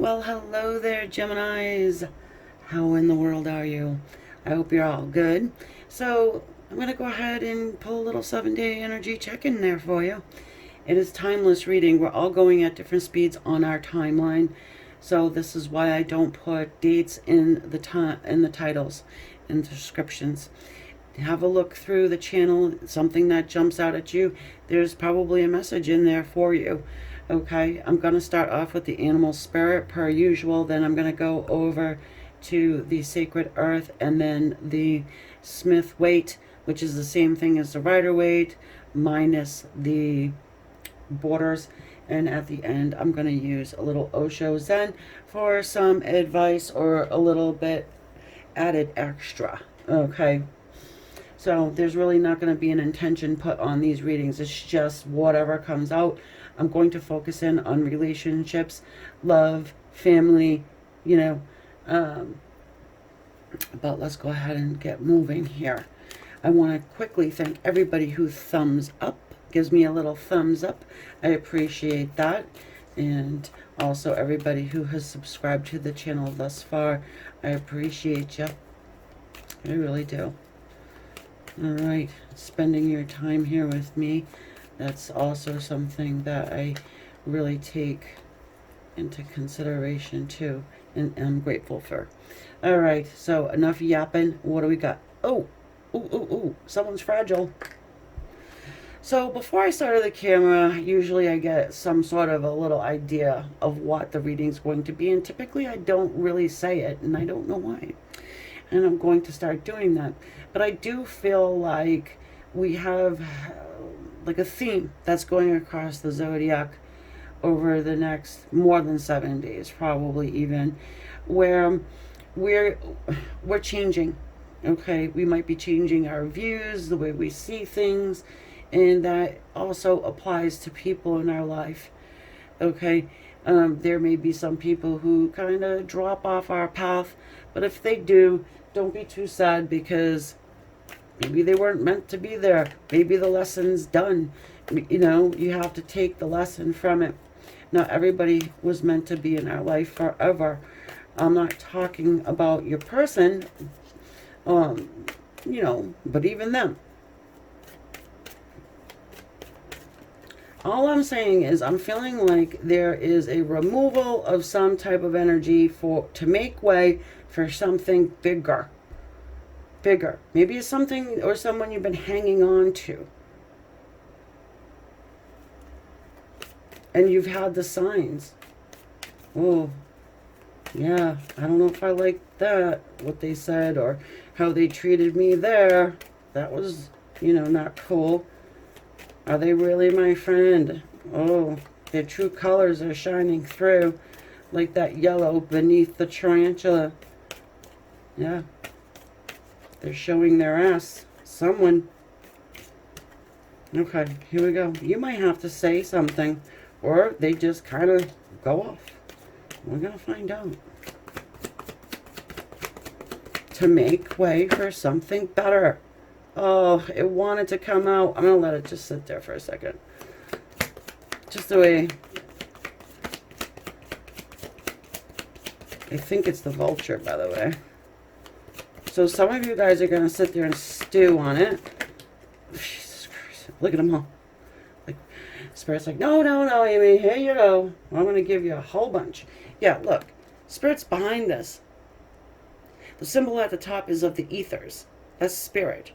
Well, hello there, Geminis. How in the world are you? I hope you're all good. So, I'm going to go ahead and pull a little 7-day energy check-in there for you. It is timeless reading. We're all going at different speeds on our timeline. So, this is why I don't put dates in the titles and descriptions. Have a look through the channel, something that jumps out at you. There's probably a message in there for you. Okay, I'm going to start off with the animal spirit per usual. Then I'm going to go over to the sacred earth and then the smith weight, which is the same thing as the rider weight minus the borders. And at the end, I'm going to use a little Osho Zen for some advice or a little bit added extra. Okay. So there's really not going to be an intention put on these readings. It's just whatever comes out. I'm going to focus in on relationships, love, family, you know. But let's go ahead and get moving here. I want to quickly thank everybody who thumbs up, gives me a little thumbs up. I appreciate that. And also everybody who has subscribed to the channel thus far. I appreciate you. I really do. All right, spending your time here with me, that's also something that I really take into consideration too, and I'm grateful for. All right, so enough yapping. What do we got? Oh, ooh, someone's fragile. So before I started the camera, usually I get some sort of a little idea of what the reading's going to be, and typically I don't really say it, and I don't know why. And I'm going to start doing that. But I do feel like we have like a theme that's going across the zodiac over the next more than 7 days, probably even, where we're changing. Okay, we might be changing our views, the way we see things, and that also applies to people in our life. Okay, there may be some people who kind of drop off our path, but if they do, don't be too sad, because maybe they weren't meant to be there. Maybe the lesson's done. You know, you have to take the lesson from it. Not everybody was meant to be in our life forever. I'm not talking about your person, you know, but even them. All I'm saying is I'm feeling like there is a removal of some type of energy to make way for something bigger. Maybe it's something or someone you've been hanging on to. And you've had the signs. Oh, yeah, I don't know if I like that, what they said or how they treated me there. That was, you know, not cool. Are they really my friend? Oh, their true colors are shining through like that yellow beneath the tarantula. Yeah. They're showing their ass. Someone. Okay, here we go. You might have to say something, or they just kind of go off. We're going to find out. To make way for something better. Oh, it wanted to come out. I'm going to let it just sit there for a second. Just the way. I think it's the vulture, by the way. So some of you guys are going to sit there and stew on it. Jesus Christ. Look at them all. Like, Spirit's like, no, Amy, here you go. I'm going to give you a whole bunch. Yeah, look. Spirit's behind this. The symbol at the top is of the ethers. That's spirit.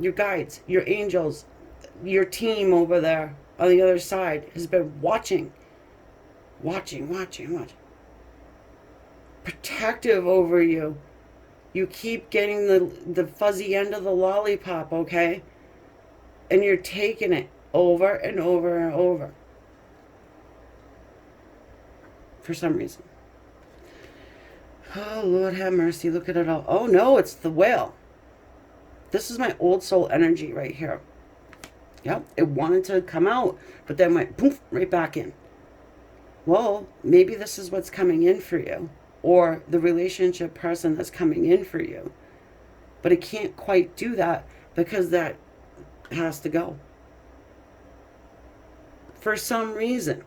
Your guides, your angels, your team over there on the other side has been watching. Protective over you. You keep getting the fuzzy end of the lollipop, okay? And you're taking it over and over and over. For some reason. Oh, Lord have mercy. Look at it all. Oh, no, it's the whale. This is my old soul energy right here. Yep, it wanted to come out, but then went poof, right back in. Well, maybe this is what's coming in for you, or the relationship person that's coming in for you. But it can't quite do that because that has to go. For some reason.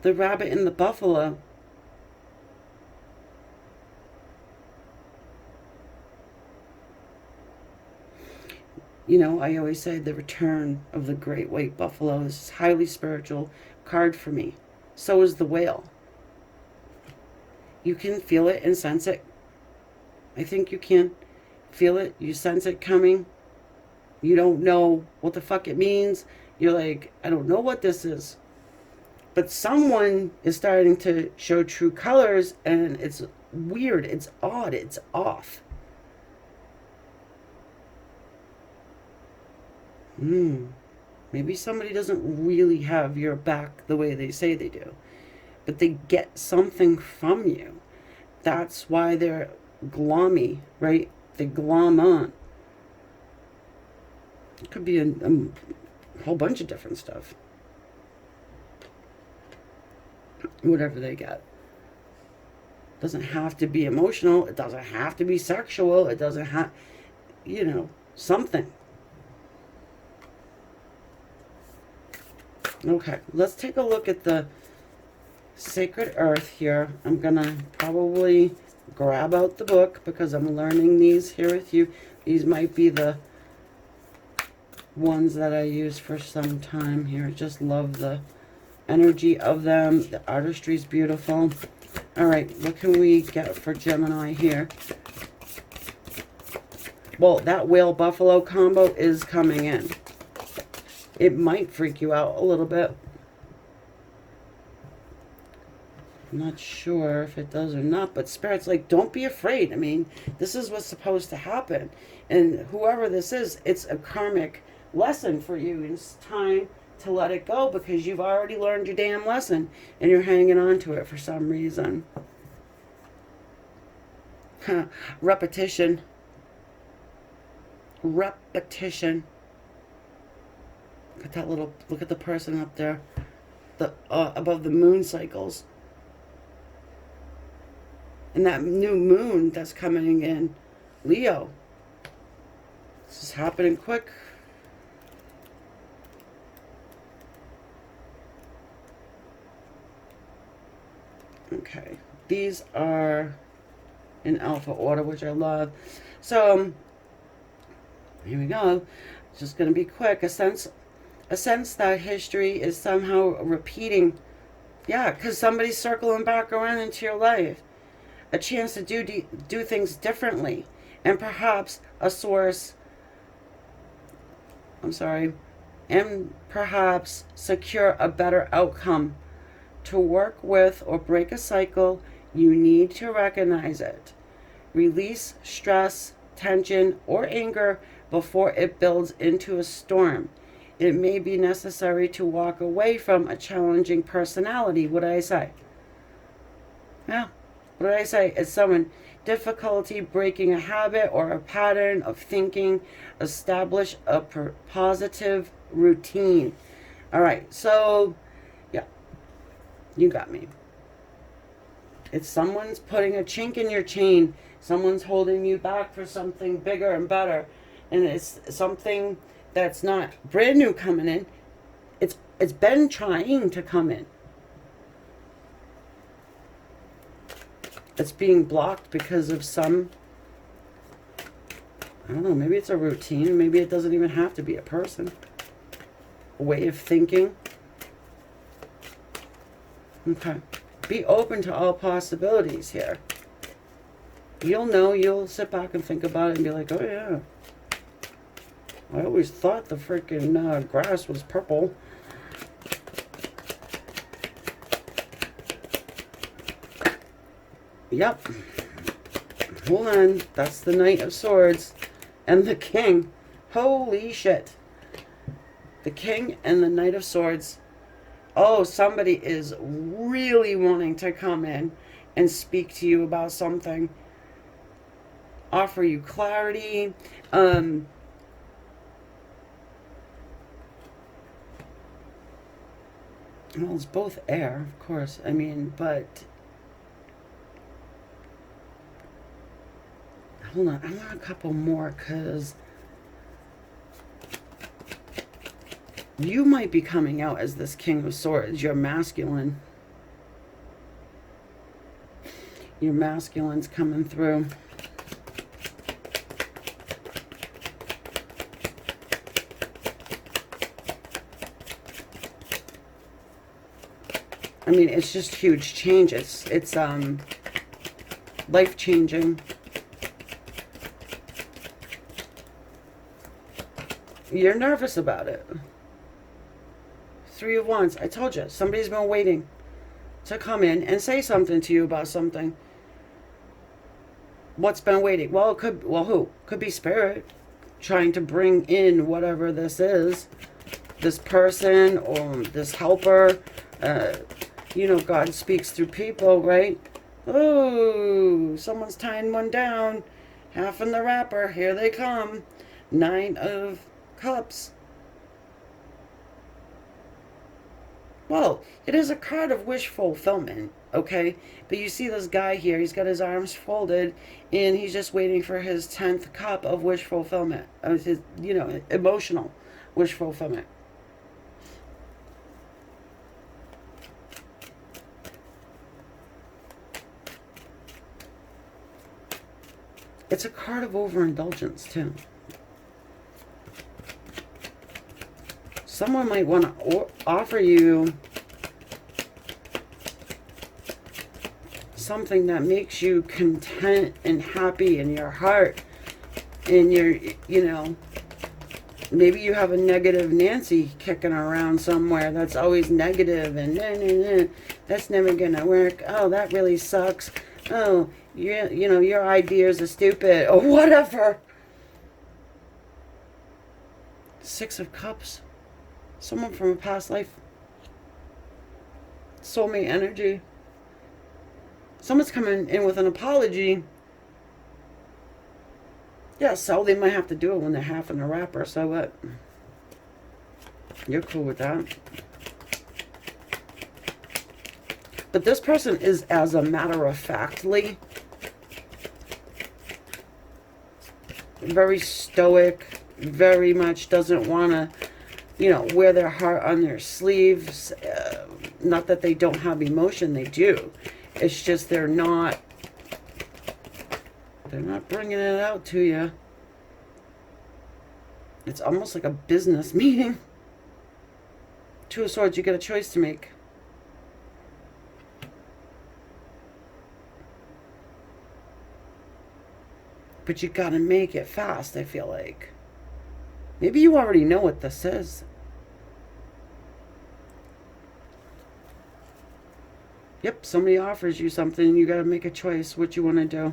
the rabbit and the buffalo. You know, I always say the return of the great white buffalo is a highly spiritual card for me. So is the whale. You can feel it and sense it. I think you can feel it. You sense it coming. You don't know what the fuck it means. You're like, I don't know what this is. But someone is starting to show true colors, and it's weird. It's odd. It's off. Maybe somebody doesn't really have your back the way they say they do, but they get something from you. That's why they're glommy, right? They glom on. It could be a whole bunch of different stuff. Whatever they get. Doesn't have to be emotional. It doesn't have to be sexual. It doesn't have, something. Okay, let's take a look at the Sacred Earth here. I'm going to probably grab out the book because I'm learning these here with you. These might be the ones that I use for some time here. Just love the energy of them. The artistry is beautiful. All right, what can we get for Gemini here? Well, that whale buffalo combo is coming in. It might freak you out a little bit. I'm not sure if it does or not, but Spirit's like, don't be afraid. I mean, this is what's supposed to happen. And whoever this is, it's a karmic lesson for you. It's time to let it go because you've already learned your damn lesson and you're hanging on to it for some reason. Repetition. Repetition. Look at that little, look at the person up there, the above the moon cycles. And that new moon that's coming in Leo. This is happening quick. Okay, these are in alpha order, which I love. So here we go. It's just going to be quick. A sense that history is somehow repeating. Yeah, because somebody's circling back around into your life. A chance to do things differently. And perhaps a source, and perhaps secure a better outcome. To work with or break a cycle, you need to recognize it. Release stress, tension, or anger before it builds into a storm. It may be necessary to walk away from a challenging personality. What did I say? Yeah. What did I say? It's someone difficulty breaking a habit or a pattern of thinking. Establish a positive routine. All right. So, yeah. You got me. It's someone's putting a chink in your chain. Someone's holding you back for something bigger and better. And it's something that's not brand new coming in. It's been trying to come in. It's being blocked because of some, I don't know, maybe it's a routine. Maybe it doesn't even have to be a person. A way of thinking. Okay. Be open to all possibilities here. You'll know, you'll sit back and think about it and be like, oh yeah. I always thought the freaking grass was purple. Yep. Hold on. That's the Knight of Swords and the King. Holy shit. The King and the Knight of Swords. Oh, somebody is really wanting to come in and speak to you about something. Offer you clarity. Well, it's both air, of course. I mean, but hold on. I want a couple more because you might be coming out as this King of Swords. You're masculine. Your masculine's coming through. I mean, it's just huge change. It's life-changing. You're nervous about it. Three of Wands. I told you, somebody's been waiting to come in and say something to you about something. What's been waiting? Well, who? Could be Spirit trying to bring in whatever this is. This person or this helper. You know, God speaks through people, right? Oh, someone's tying one down. Half in the wrapper. Here they come. 9 of Cups. Well, it is a card of wish fulfillment, okay? But you see this guy here, he's got his arms folded, and he's just waiting for his 10th cup of wish fulfillment. His, you know, emotional wish fulfillment. It's a card of overindulgence, too. Someone might want to offer you something that makes you content and happy in your heart. And you're, you know, maybe you have a negative Nancy kicking around somewhere that's always negative and that's never going to work. Oh, that really sucks. Oh, you know, your ideas are stupid or whatever. 6 of Cups. Someone from a past life. Soulmate energy. Someone's coming in with an apology. Yeah, so they might have to do it when they're half in the wrapper. So what? You're cool with that. But this person is, as a matter of factly, very stoic, very much doesn't want to, you know, wear their heart on their sleeves. Not that they don't have emotion, they do. It's just they're not bringing it out to you. It's almost like a business meeting. 2 of Swords, you got a choice to make. But you got to make it fast, I feel like. Maybe you already know what this is. Yep, somebody offers you something, you got to make a choice what you want to do.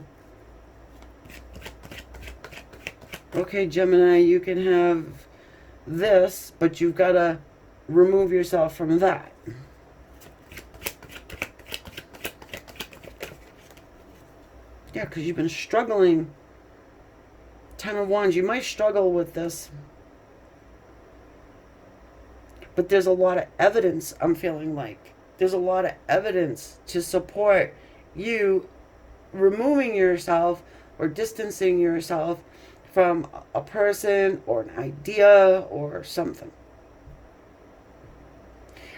Okay, Gemini, you can have this, but you've got to remove yourself from that. Yeah, because you've been struggling. 10 of Wands, you might struggle with this. But there's a lot of evidence, I'm feeling like. There's a lot of evidence to support you removing yourself or distancing yourself from a person or an idea or something.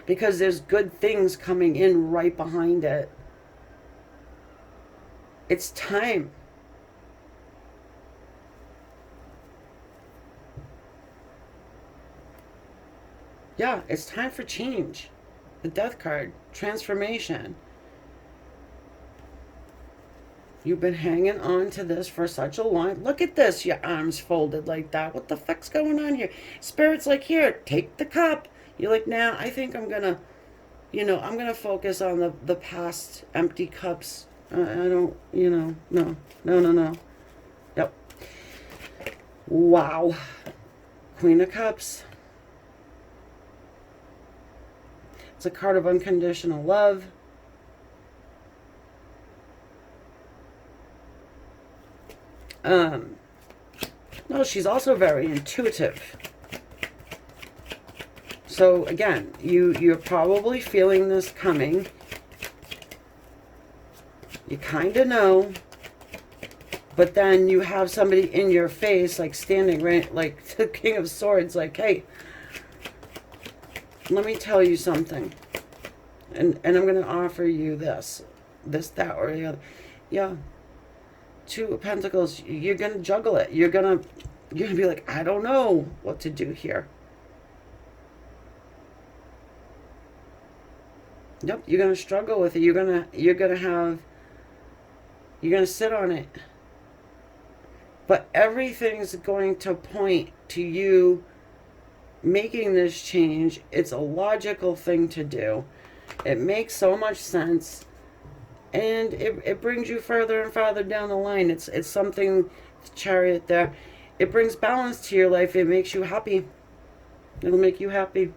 Because there's good things coming in right behind it. It's time. Yeah, it's time for change. The Death card, transformation. You've been hanging on to this for such a long... Look at this, your arms folded like that. What the fuck's going on here? Spirit's like, here, take the cup. You're like, nah, I think I'm going to, you know, I'm going to focus on the past empty cups. I don't, you know, no. Yep. Wow. Queen of Cups. It's a card of unconditional love. No, she's also very intuitive. So again, you're probably feeling this coming. You kind of know. But then you have somebody in your face, like standing right, like the King of Swords, like, hey, let me tell you something. And I'm going to offer you this, that, or the other. Yeah. Two of Pentacles. You're going to juggle it. You're going to be like, I don't know what to do here. Yep, you're going to struggle with it. You're going to sit on it. But everything's going to point to you making this change. It's a logical thing to do. It makes so much sense. And it brings you further and farther down the line. It's something, Chariot there. It brings balance to your life. It makes you happy. It'll make you happy.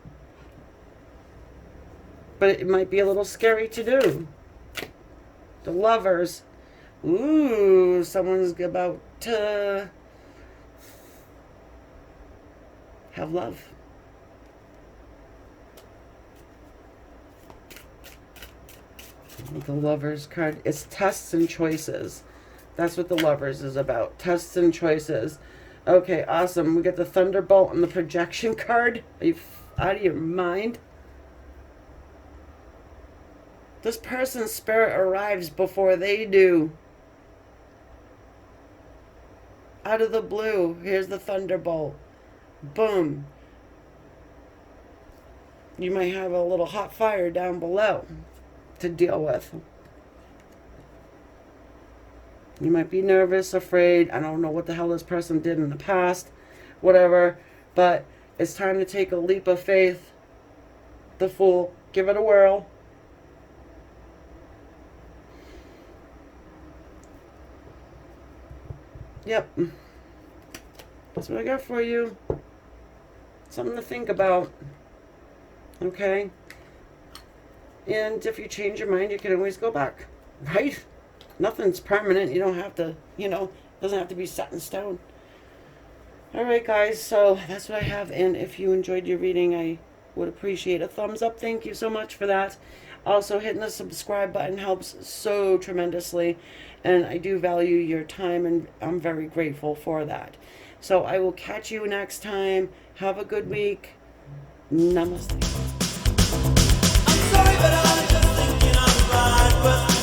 But it might be a little scary to do. The Lovers. Ooh, someone's about to have love. The Lovers card. It's tests and choices. That's what the Lovers is about. Tests and choices. Okay, awesome. We got the Thunderbolt and the Projection card. Are you out of your mind? This person's spirit arrives before they do. Out of the blue, here's the Thunderbolt. Boom. You might have a little hot fire down below to deal with. You might be nervous, afraid. I don't know what the hell this person did in the past. Whatever. But it's time to take a leap of faith. The Fool. Give it a whirl. Yep. That's what I got for you. Something to think about. Okay? And if you change your mind, you can always go back. Right? Nothing's permanent. You don't have to, it doesn't have to be set in stone. Alright, guys. So that's what I have. And if you enjoyed your reading, I would appreciate a thumbs up. Thank you so much for that. Also, hitting the subscribe button helps so tremendously. And I do value your time, and I'm very grateful for that. So I will catch you next time. Have a good week. Namaste. I'm sorry, but I was just thinking on the ride.